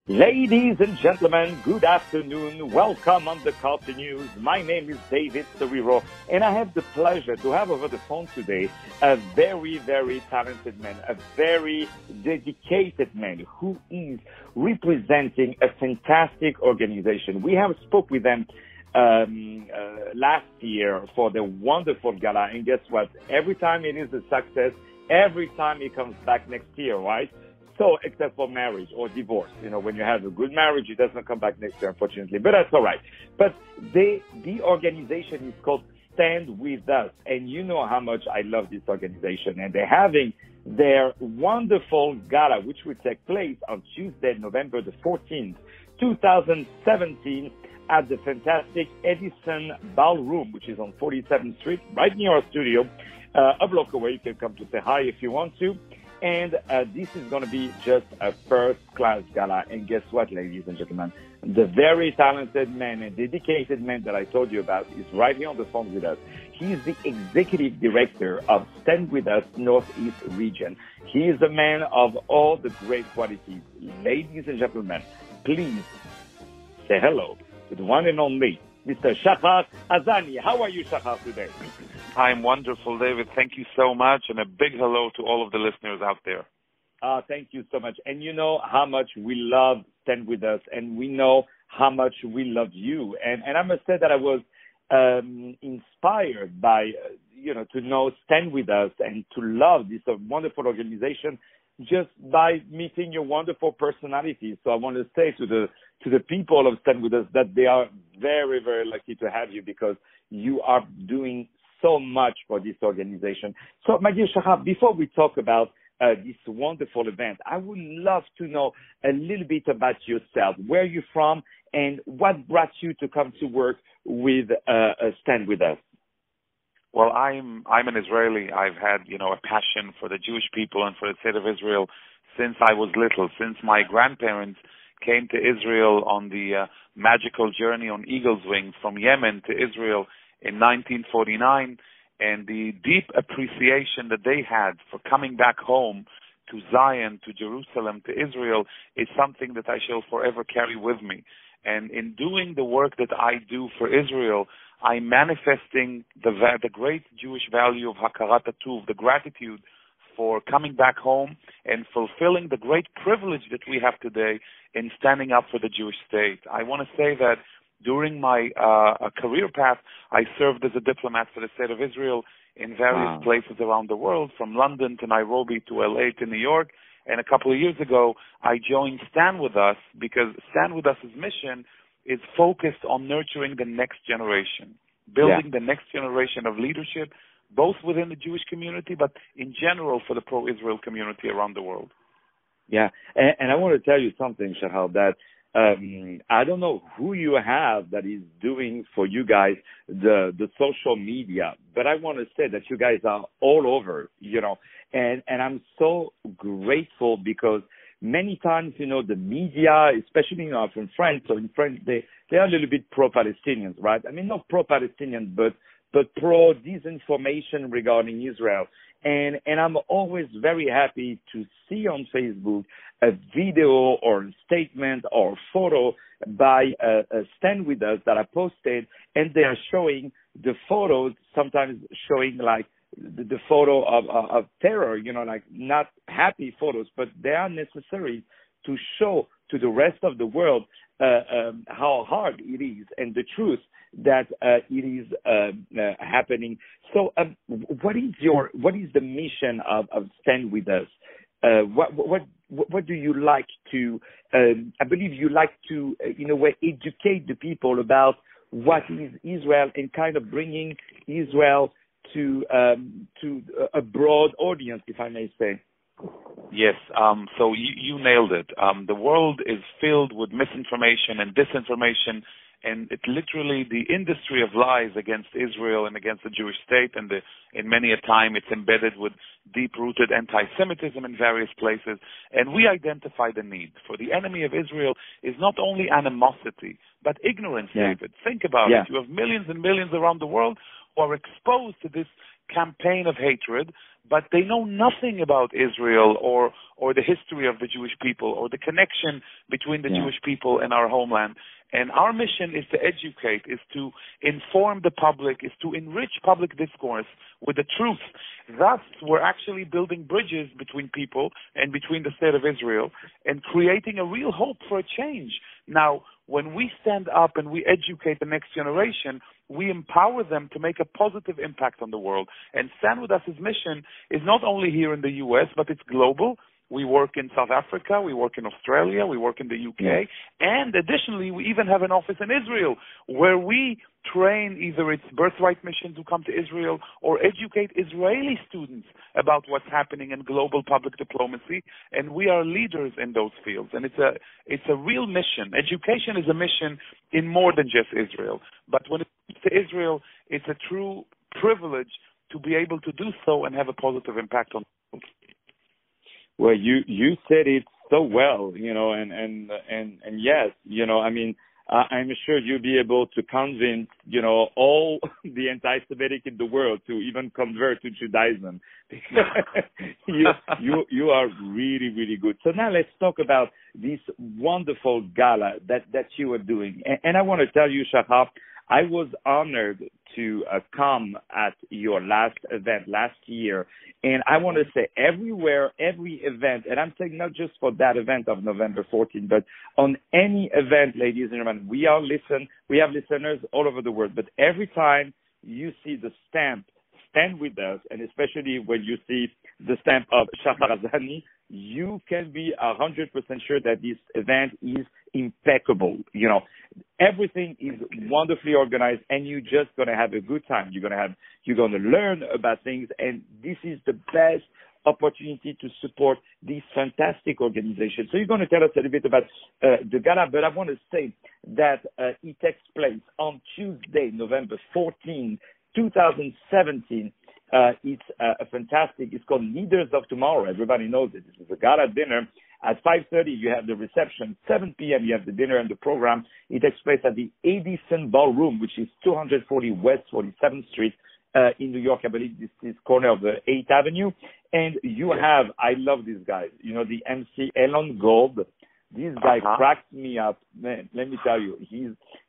Ladies and gentlemen, good afternoon. Welcome on the Culture News. My name is David Serero, and I have the pleasure to have over the phone today a very, very talented man, a very dedicated man who is representing a fantastic organization. We have spoke with them last year for the wonderful gala, and guess what? Every time it is a success, every time it comes back next year, right? So, except for marriage or divorce, when you have a good marriage, it doesn't come back next year, unfortunately, but that's all right. But the organization is called Stand With Us, and you know how much I love this organization, and they're having their wonderful gala, which will take place on Tuesday, November the 14th, 2017, at the fantastic Edison Ballroom, which is on 47th Street, right near our studio, a block away. You can come to say hi if you want to. And this is going to be just a first-class gala. And guess what, ladies and gentlemen? The very talented man and dedicated man that I told you about is right here on the phone with us. He is the executive director of Stand With Us Northeast Region. He is a man of all the great qualities. Ladies and gentlemen, please say hello to the one and only Mr. Shahar Azani. How are you, Shahar, today? I'm wonderful, David. Thank you so much, and a big hello to all of the listeners out there. Thank you so much. And you know how much we love Stand With Us, and we know how much we love you. And I must say that I was inspired by, to know Stand With Us and to love this wonderful organization just by meeting your wonderful personality. So I want to say to the people of Stand With Us that they are very, very lucky to have you because you are doing so much for this organization. So, my dear Shahar, before we talk about this wonderful event, I would love to know a little bit about yourself, where you're from, and what brought you to come to work with Stand With Us. Well, I'm an Israeli. I've had, a passion for the Jewish people and for the state of Israel since I was little, since my grandparents came to Israel on the magical journey on eagle's wings from Yemen to Israel in 1949, and the deep appreciation that they had for coming back home to Zion, to Jerusalem, to Israel is something that I shall forever carry with me. And in doing the work that I do for Israel, I'm manifesting the great Jewish value of Hakarat Hatuv, the gratitude for coming back home and fulfilling the great privilege that we have today in standing up for the Jewish state. I want to say that during my career path, I served as a diplomat for the state of Israel in various places around the world, from London to Nairobi to LA to New York. And a couple of years ago, I joined Stand With Us because Stand With Us' mission is focused on nurturing the next generation, building the next generation of leadership, both within the Jewish community, but in general for the pro-Israel community around the world. Yeah, and I want to tell you something, Shahar, that I don't know who you have that is doing for you guys the social media, but I want to say that you guys are all over, and I'm so grateful because many times, the media, especially, from France, so in France, they are a little bit pro-Palestinians, right? I mean, not pro-Palestinian, but pro-disinformation regarding Israel. And I'm always very happy to see on Facebook a video or a statement or a photo by Stand With Us that I posted, and they are showing the photos, sometimes showing like the photo of terror, like not happy photos, but they are necessary to show to the rest of the world how hard it is and the truth that it is happening. So, what is the mission of Stand With Us? What do you like to? I believe you like to, in a way, educate the people about what is Israel and kind of bringing Israel to a broad audience, if I may say. Yes, so you nailed it. The world is filled with misinformation and disinformation, and it literally the industry of lies against Israel and against the Jewish state, and in many a time it's embedded with deep-rooted anti-Semitism in various places. And we identify the need. For the enemy of Israel is not only animosity, but ignorance, David. Think about it. You have millions and millions around the world who are exposed to this campaign of hatred, but they know nothing about Israel or the history of the Jewish people or the connection between the Jewish people and our homeland. And our mission is to educate, is to inform the public, is to enrich public discourse with the truth. Thus, we're actually building bridges between people and between the state of Israel and creating a real hope for a change. Now, when we stand up and we educate the next generation, we empower them to make a positive impact on the world. And Stand With Us' mission is not only here in the U.S., but it's global. We work in South Africa, we work in Australia, we work in the UK, and additionally, we even have an office in Israel where we train either its birthright mission to come to Israel or educate Israeli students about what's happening in global public diplomacy, and we are leaders in those fields. And it's a real mission. Education is a mission in more than just Israel. But when it comes to Israel, it's a true privilege to be able to do so and have a positive impact on the world. Well, you said it so well, and yes, I mean, I'm sure you'll be able to convince, all the anti-Semitic in the world to even convert to Judaism. you are really, really good. So now let's talk about this wonderful gala that you are doing. And I want to tell you, Shahar, I was honored to come at your last event last year. And I want to say every event, and I'm saying not just for that event of November 14th, but on any event, ladies and gentlemen, we have listeners all over the world. But every time you see the stamp, Stand With Us, and especially when you see the stamp of Shahar Azani, you can be 100% sure that this event is impeccable. Everything is wonderfully organized, and you're just going to have a good time. You're going to learn about things, and this is the best opportunity to support this fantastic organization. So you're going to tell us a little bit about the gala, but I want to say that it takes place on Tuesday, November 14, 2017. It's a fantastic. It's called Leaders of Tomorrow. Everybody knows it. This is a gala dinner. At 5:30, you have the reception. 7 p.m., you have the dinner and the program. It takes place at the Edison Ballroom, which is 240 West 47th Street in New York. I believe this is corner of the 8th Avenue. And you have, I love these guys, the MC Elon Gold. This guy cracks me up. Man, let me tell you,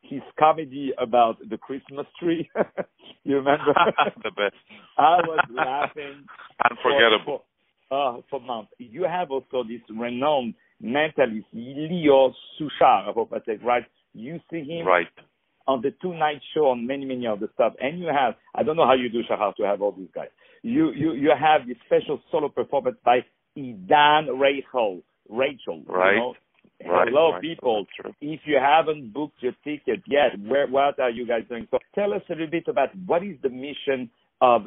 his comedy about the Christmas tree. You remember? The best. I was laughing. Unforgettable. For months. You have also this renowned mentalist, Leo Suchard. I hope I said right. You see him on the Tonight Show on many other stuff. And you have, I don't know how you do, Shahar, to have all these guys. You have this special solo performance by Idan Rachel. Right. Hello, people. If you haven't booked your ticket yet, what are you guys doing? So tell us a little bit about what is the mission of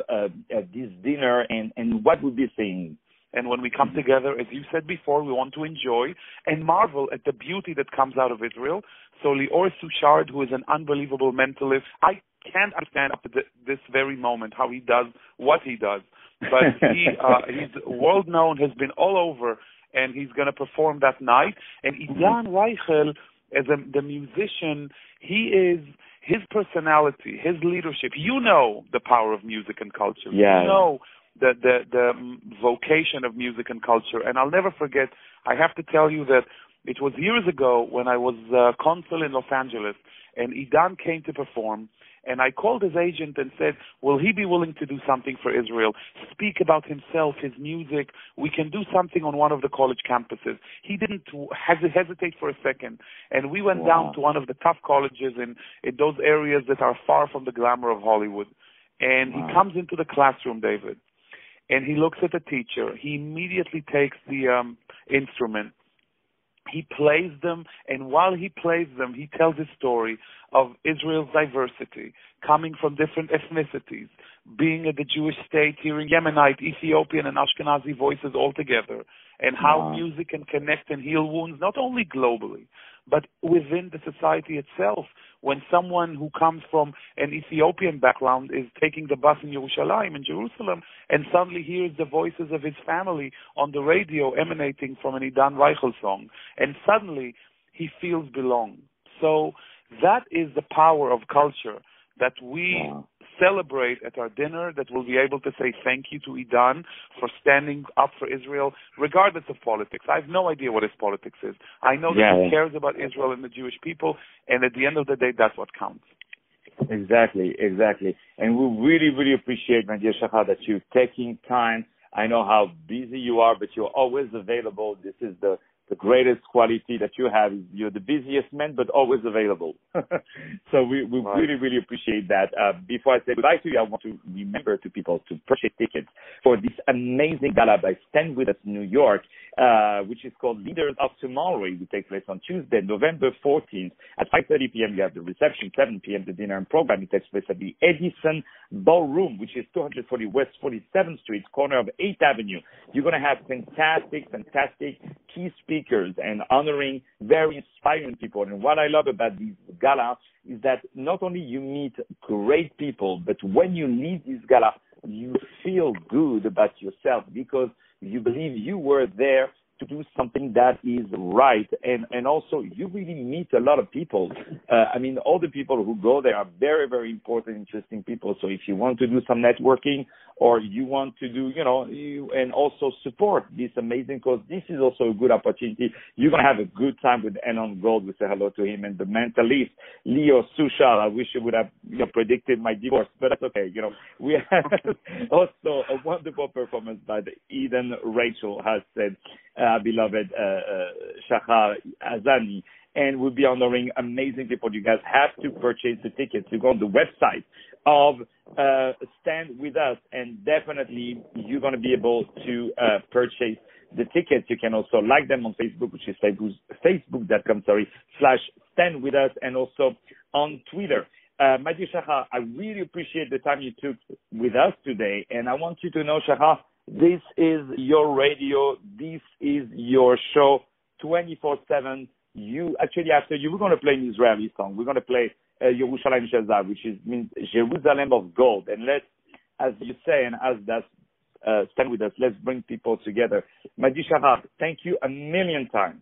this dinner and what we'll be seeing. And when we come together, as you said before, we want to enjoy and marvel at the beauty that comes out of Israel. So Lior Suchard, who is an unbelievable mentalist, I can't understand up to this very moment how he does what he does. But he's world known, has been all over, and he's going to perform that night. And Idan Reichel, as the musician, he is his personality, his leadership. You know the power of music and culture. Yeah. You know the vocation of music and culture. And I'll never forget, I have to tell you that it was years ago when I was consul in Los Angeles, and Idan came to perform. And I called his agent and said, will he be willing to do something for Israel, speak about himself, his music? We can do something on one of the college campuses. He didn't hesitate for a second. And we went down to one of the tough colleges in those areas that are far from the glamour of Hollywood. And he comes into the classroom, David, and he looks at the teacher. He immediately takes the instrument. He plays them, and while he plays them, he tells his story of Israel's diversity, coming from different ethnicities, being at the Jewish state, hearing Yemenite, Ethiopian, and Ashkenazi voices all together, and how music can connect and heal wounds, not only globally, but within the society itself. When someone who comes from an Ethiopian background is taking the bus in Yerushalayim, in Jerusalem, and suddenly hears the voices of his family on the radio emanating from an Idan Reichel song, and suddenly he feels belong. So that is the power of culture, that we celebrate at our dinner, that we'll be able to say thank you to Idan for standing up for Israel, regardless of politics. I have no idea what his politics is. I know that he cares about Israel and the Jewish people, and at the end of the day, that's what counts. Exactly. And we really, really appreciate, my dear Shahar, that you're taking time. I know how busy you are, but you're always available. This is the greatest quality that you have. You're the busiest man, but always available. So we really, really appreciate that. Before I say goodbye to you, I want to remember to people to purchase tickets for this amazing gala by Stand With Us New York, which is called Leaders of Tomorrow. It will take place on Tuesday, November 14th at 5:30 p.m. You have the reception, 7 p.m. the dinner and program. It takes place at the Edison Ballroom, which is 240 West 47th Street, corner of 8th Avenue. You're going to have fantastic key speakers and honoring very inspiring people. And what I love about these galas is that not only you meet great people, but when you leave this gala, you feel good about yourself because you believe you were there to do something that is right. And also you really meet a lot of people. All the people who go there are very, very important, interesting people. So if you want to do some networking or you want to do, and also support this amazing cause, this is also a good opportunity. You're going to have a good time with Enon Gold. We say hello to him and the mentalist, Leo Sushal. I wish you would have predicted my divorce, but that's okay. We have also a wonderful performance by the Eden Rachel has said, beloved Shahar Azani, and we'll be honoring amazing people. You guys have to purchase the tickets. You go on the website of Stand With Us, and definitely you're going to be able to purchase the tickets. You can also like them on Facebook, which is facebook.com/Stand With Us, and also on Twitter. My dear Shahar, I really appreciate the time you took with us today, and I want you to know, Shahar, this is your radio. This is your show 24/7. After you, we're going to play an Israeli song. We're going to play Yerushalayim Shel Zahav, which means Jerusalem of gold. And let's, as you say, and as that's Stand With Us, let's bring people together. My dear Shahar, thank you a million times.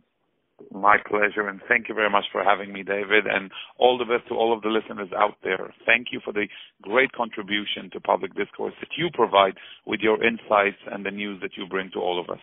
My pleasure, and thank you very much for having me, David, and all the best to all of the listeners out there. Thank you for the great contribution to public discourse that you provide with your insights and the news that you bring to all of us.